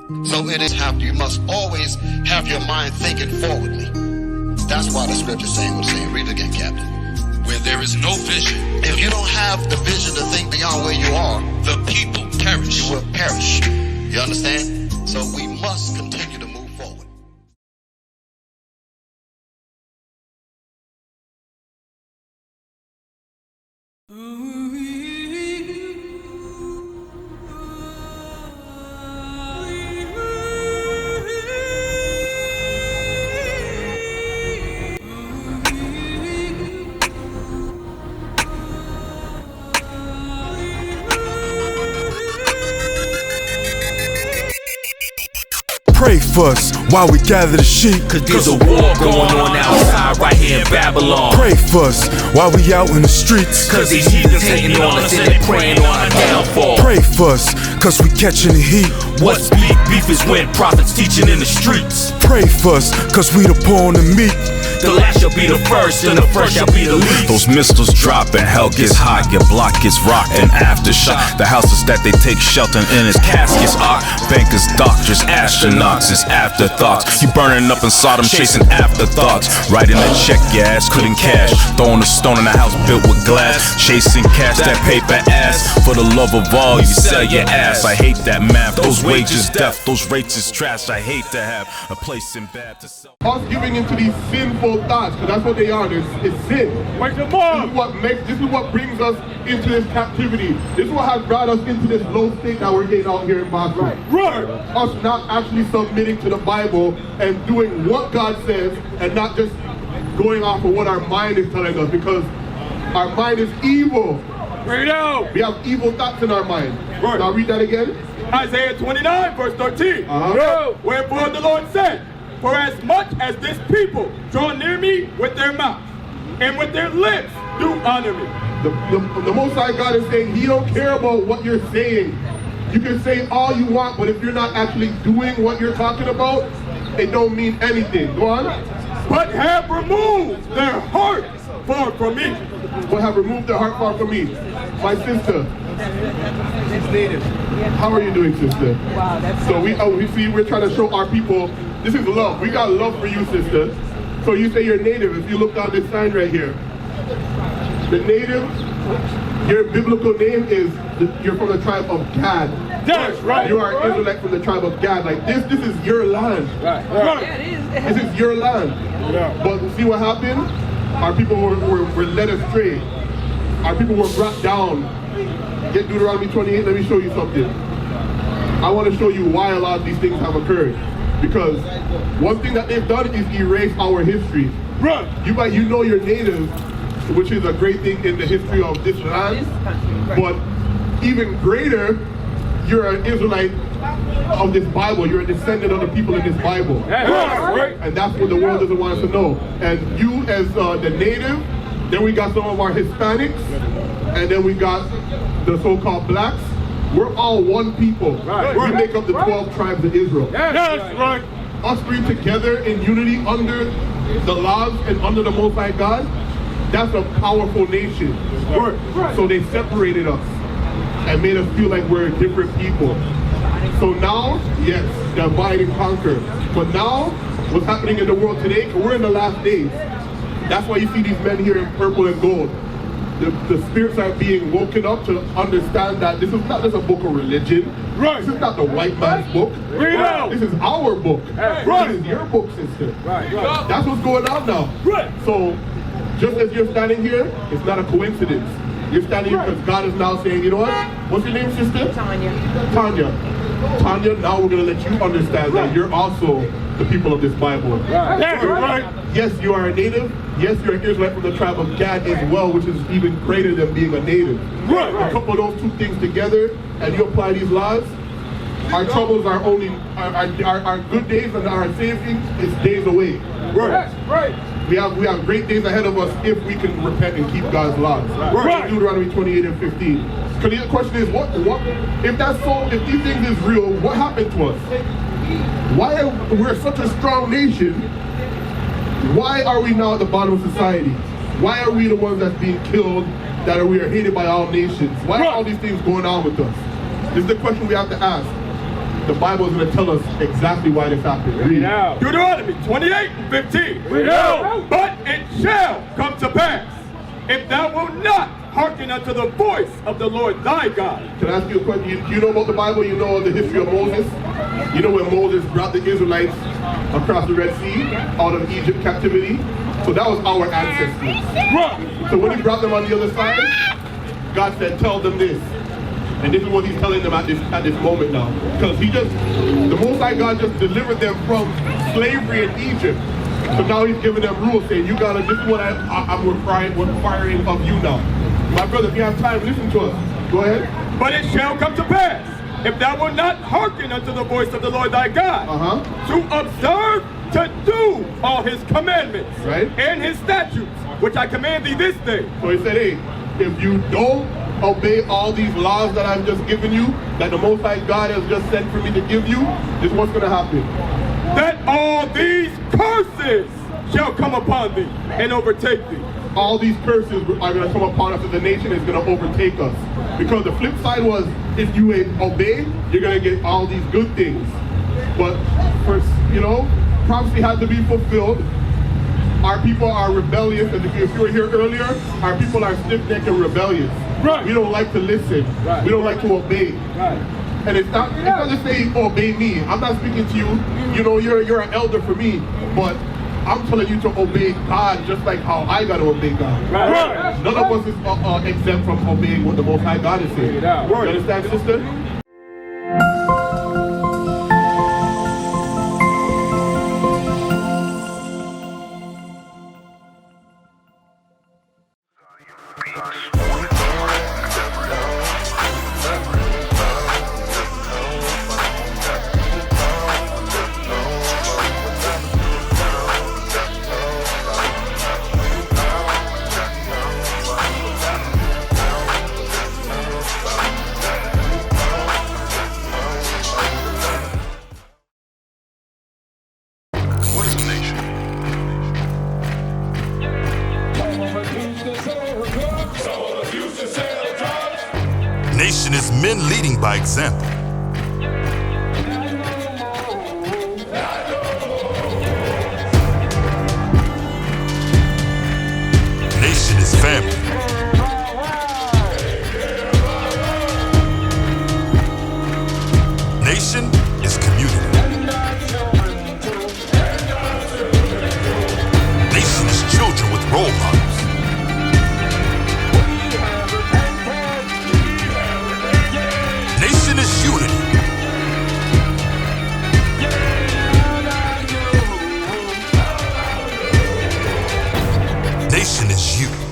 So you must always have your mind thinking forwardly. That's why the scripture's saying what it's saying. Read it again, Captain. Where there is no vision, if you don't have the vision to think beyond where you are, the people perish. You will perish. You understand? So we must continue to move forward. Pray for us while we gather the sheep. Cause there's a war going on outside right here in Babylon. Pray for us while we out in the streets. Cause these heathens hating on us and they praying on our downfall. Pray for us cause we catching the heat. What's beef? Beef is when prophets teaching in the streets. Pray for us cause we the poor and the meek. The last shall be the first and the first shall be the least. Those missiles drop and hell gets hot. Your block gets rocked and aftershock. The houses that they take shelter in is caskets. Bankers, doctors, astronauts is afterthoughts. You burning up inside them chasing afterthoughts. Writing a check your ass couldn't cash. Throwing a stone in a house built with glass. Chasing cash that paper ass. For the love of all you sell your ass. I hate that math. Those wages death. Those rates is trash. I hate to have a place in bad to sell. Us giving into these sinful thoughts, because that's what they are. It's sin. This is what brings us into this captivity. This is what has brought us into this low state that we're getting out here in Boston. Right. Us not actually submitting to the Bible and doing what God says and not just going off of what our mind is telling us, because our mind is evil. Read out. We have evil thoughts in our mind. Right. Now read that again. Isaiah 29 verse 13. Wherefore the Lord said, for as much as this people draw near me with their mouth and with their lips do honor me. The Most High God is saying He don't care about what you're saying. You can say all you want, but if you're not actually doing what you're talking about, it don't mean anything. Go on. But have removed their heart far from me. But have removed their heart far from me. My sister. How are you doing, sister? Wow, that's so we're trying to show our people. This is love. We got love for you, sister. So you say you're native. If you look down this sign right here, the native, your biblical name is, you're from the tribe of Gad. That's right. You are Israelite from the tribe of Gad. Like this is your land. Right. Yeah, it is. This is your land. Yeah. But see what happened? Our people were led astray. Our people were brought down. Get Deuteronomy 28. Let me show you something. I want to show you why a lot of these things have occurred. Because one thing that they've done is erase our history. Right. You know you're native, which is a great thing in the history of this land. But even greater, you're an Israelite of this Bible. You're a descendant of the people in this Bible. Right. And that's what the world doesn't want us to know. And you as the native, then we got some of our Hispanics, and then we got the so-called blacks. We're all one people. Right. We make up the 12 tribes of Israel. Yes, right. Us three together in unity under the laws and under the Most High God, that's a powerful nation. Right. So they separated us and made us feel like we're different people. So now, yes, divide and conquer. But now, what's happening in the world today, we're in the last days. That's why you see these men here in purple and gold. The spirits are being woken up to understand that this is not just a book of religion. Right. This is not the white man's book. Right. This is our book. Right. This is your book, sister. Right. That's what's going on now. Right. So, just as you're standing here, it's not a coincidence. You're standing here because God is now saying, you know what? What's your name, sister? Tanya. Tanya, now we're going to let you understand that you're also the people of this Bible. Right. Yes, you are a native. Yes, you're an Israelite from the tribe of Gad as well, which is even greater than being a native. Right. A couple of those two things together, and you apply these laws, our troubles are only, our good days and our saving is days away. Right. We have great days ahead of us if we can repent and keep God's laws. Right. Deuteronomy 28 and 15. Because the question is, what if that's so? If these things is real, what happened to us? Why we're such a strong nation? Why are we now at the bottom of society? Why are we the ones that's being killed? That we are hated by all nations? Why are all these things going on with us? This is the question we have to ask. the Bible is going to tell us exactly why this happened. Read. Deuteronomy 28 and 15. But it shall come to pass, if thou wilt not hearken unto the voice of the Lord thy God. Can I ask you a question? You know about the Bible? You know the history of Moses? You know when Moses brought the Israelites across the Red Sea out of Egypt captivity? So that was our ancestors. So when he brought them on the other side, God said, tell them this. And this is what he's telling them at this moment now. Because the Most High God just delivered them from slavery in Egypt. So now he's giving them rules saying, you gotta, this is what I'm requiring of you now. My brother, if you have time, listen to us. Go ahead. But it shall come to pass, if thou wilt not hearken unto the voice of the Lord thy God, to observe to do all his commandments and his statutes, which I command thee this day. So he said, hey, if you don't obey all these laws that I've just given you, that the Most High God has just sent for me to give you, this is what's going to happen. That all these curses shall come upon thee and overtake thee. All these curses are going to come upon us, and the nation is going to overtake us. Because the flip side was, if you obey, you're going to get all these good things. But first, prophecy had to be fulfilled. Our people are rebellious, and if you were here earlier, our people are stiff-necked and rebellious. We don't like to listen. We don't like to obey. And it's not just saying obey me. I'm not speaking to you. You're an elder for me, but I'm telling you to obey God just like how I got to obey God. None of us is exempt from obeying what the Most High God is saying. You understand, sister? Nation is men leading by example. Nation is family. Nation is community. Nation is children with role models. Nation is unity. Nation is you.